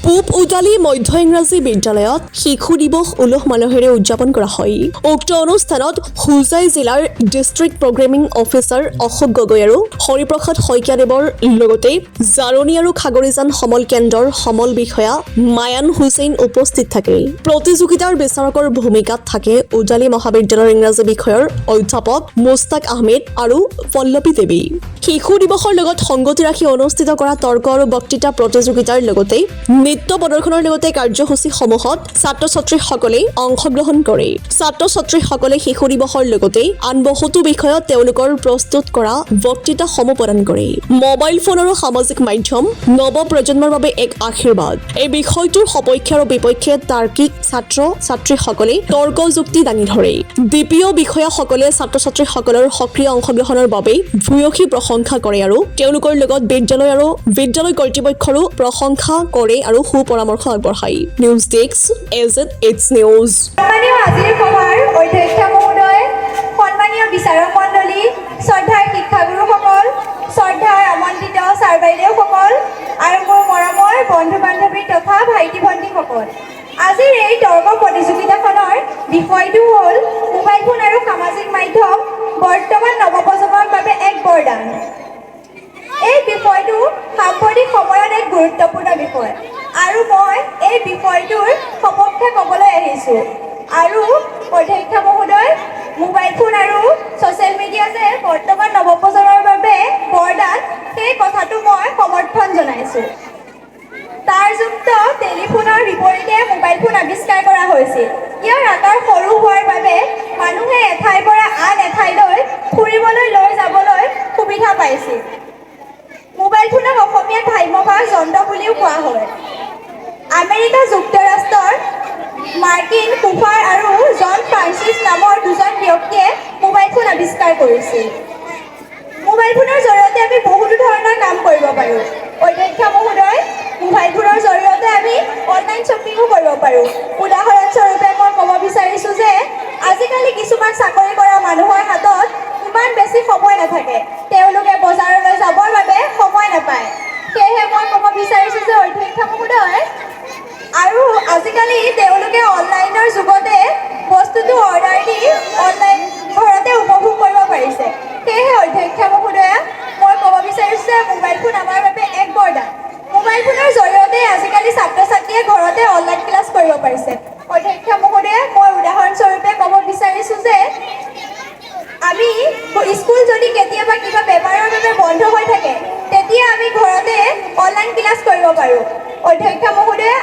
পূব উজালি মধ্য ইংৰাজী বিদ্যালয়ত শিশু দিৱস উলহ-মালহেৰে উদযাপন কৰা হয়। উক্ত অনুষ্ঠানত হোজাই জিলাৰ district programming officer Ashok Gogoi আৰু হৰিপ্ৰসাদ শইকীয়াদেৱৰ লগতে জাৰনী আৰু খাগৰিজান সমল কেন্দ্ৰৰ সমল বিষয়া মায়ান হুছেইন উপস্থিত থাকে। প্ৰতিযোগিতাৰ বিচাৰকৰ ভূমিকাত থাকে উজালি মহাবিদ্যালয়ৰ ইংৰাজী বিষয়ৰ অধ্যাপক মুস্তাক আহমেদ আৰু পল্লৱী দেৱী। শিশু দিৱসৰ লগত সংগতি ৰাখি অনুষ্ঠিত কৰা তৰ্ক আৰু বক্তৃতা প্ৰতিযোগিতাৰ লগতে নৃত্য প্ৰদৰ্শনৰ লগতে কাৰ্যসূচীসমূহত ছাত্ৰ-ছাত্ৰীসকলে অংশগ্ৰহণ কৰে। ছাত্ৰ-ছাত্ৰীসকলে শিশু দিৱসৰ লগতে আন বহুতো বিষয়ত তেওঁলোকৰ প্ৰস্তুত কৰা বক্তৃতাসমূহ প্ৰদান কৰে। মোবাইল ফোন আৰু সামাজিক মাধ্যম নৱ প্ৰজন্মৰ বাবে এক আশীৰ্বাদ। এই বিষয়টোৰ সপক্ষে আৰু বিপক্ষে তাৰ্কিক ছাত্ৰ-ছাত্ৰীসকলে তৰ্ক যুক্তি দাঙি ধৰে। দ্বিতীয় বিষয়াসকলে ছাত্ৰ-ছাত্ৰীসকলৰ সক্ৰিয় অংশগ্ৰহণৰ বাবে ভূয়সী প্ৰশংসা কৰে আৰু তেওঁলোকৰ লগত বিদ্যালয় কৰ্তৃপক্ষৰো প্ৰশংসা কৰে আৰু সুপৰামৰ্শ আগবঢ়ায়। News desk AZ news. সন্মানীয় আজিৰ সভাৰ অধ্যক্ষ মহোদয়, সন্মানীয় বিচাৰক মণ্ডলী, শ্ৰদ্ধাৰ শিক্ষাগুৰুসকল, শ্ৰদ্ধাৰ আমন্ত্ৰিত ছাৰ বাইদেউসকল আৰু মোৰ মৰমৰ বন্ধু বান্ধৱী তথা ভাইটি ভণ্টিসকল, আজিৰ এই তৰ্ক প্ৰতিযোগিতাখনৰ বিষয়টো হ'ল মোবাইল ফোন আৰু সামাজিক মাধ্যম বৰ্তমান নৱপ্ৰজন্মৰ বাবে এক বৰদান। এই বিষয়টো সাম্প্ৰতিক সময়ত এক গুৰুত্বপূৰ্ণ বিষয় আৰু মই এই বিষয়টোৰ সপক্ষে ক'বলৈ আহিছোঁ। আৰু অধ্যক্ষ মহোদয়, মোবাইল ফোন আৰু ছ'চিয়েল মিডিয়া যে বৰ্তমান নৱপ্ৰজন্মৰ বাবে বৰদান, সেই কথাটো মই সমৰ্থন জনাইছোঁ। তাঁৰযুক্ত টেলিফোনৰ বিপৰীতে মোবাইল ফোন আৱিষ্কাৰ কৰা হৈছিল। ইয়াৰ আকাৰ সৰু হোৱাৰ বাবে মানুহে এঠাইৰ পৰা আন এঠাইলৈ ফুৰিবলৈ লৈ যাবলৈ সুবিধা পাইছিল। মোবাইল ফোনক অসমীয়াত ভাম্যভাস যন্ত্ৰ বুলিও কোৱা হয়। আমেৰিকা যুক্তৰাষ্ট্ৰৰ মাৰ্কিন কুপাৰ আৰু জন ফ্ৰান্সিছ নামৰ দুজন ব্যক্তিয়ে মোবাইল ফোন আৱিষ্কাৰ কৰিছিল। মোবাইল ফোনৰ জৰিয়তে আমি বহুতো ধৰণৰ কাম কৰিব পাৰোঁ। অধ্যক্ষ মহোদয়, মোবাইল ফোনৰ জৰিয়তে আমি অনলাইন শ্বপিঙো কৰিব পাৰোঁ। উদাহৰণস্বৰূপে মই ক'ব বিচাৰিছোঁ যে আজিকালি কিছুমান চাকৰি কৰা মানুহৰ হাতত ইমান বেছি সময় নাথাকে, তেওঁলোকে বজাৰলৈ যাবৰ বাবে সময় নাপায়। সেয়েহে মই ক'ব বিচাৰিছোঁ যে অধ্যক্ষ মহোদয়, আৰু আজিকালি তেওঁলোকে অনলাইনৰ যুগতে বস্তুটো অৰ্ডাৰ দি অনলাইন ঘৰতে উপভোগ কৰিব পাৰিছে। সেয়েহে অধ্যক্ষ মহোদয়া, মই ক'ব বিচাৰিছোঁ যে মোবাইল ফোন আমাৰ বাবে এক বৰদান। মোবাইল ফোনৰ জৰিয়তে আজিকালি ছাত্ৰ-ছাত্ৰীয়ে ঘৰতে অনলাইন ক্লাছ কৰিব পাৰিছে। অধ্যক্ষ মহোদয়া, মই উদাহৰণস্বৰূপে ক'ব বিচাৰিছোঁ যে আমি স্কুল যদি কেতিয়াবা কিবা বেমাৰৰ বাবে বন্ধ হৈ থাকে, তেতিয়া আমি ঘৰতে অনলাইন ক্লাছ কৰিব পাৰোঁ। অধ্যক্ষ মহোদয়া,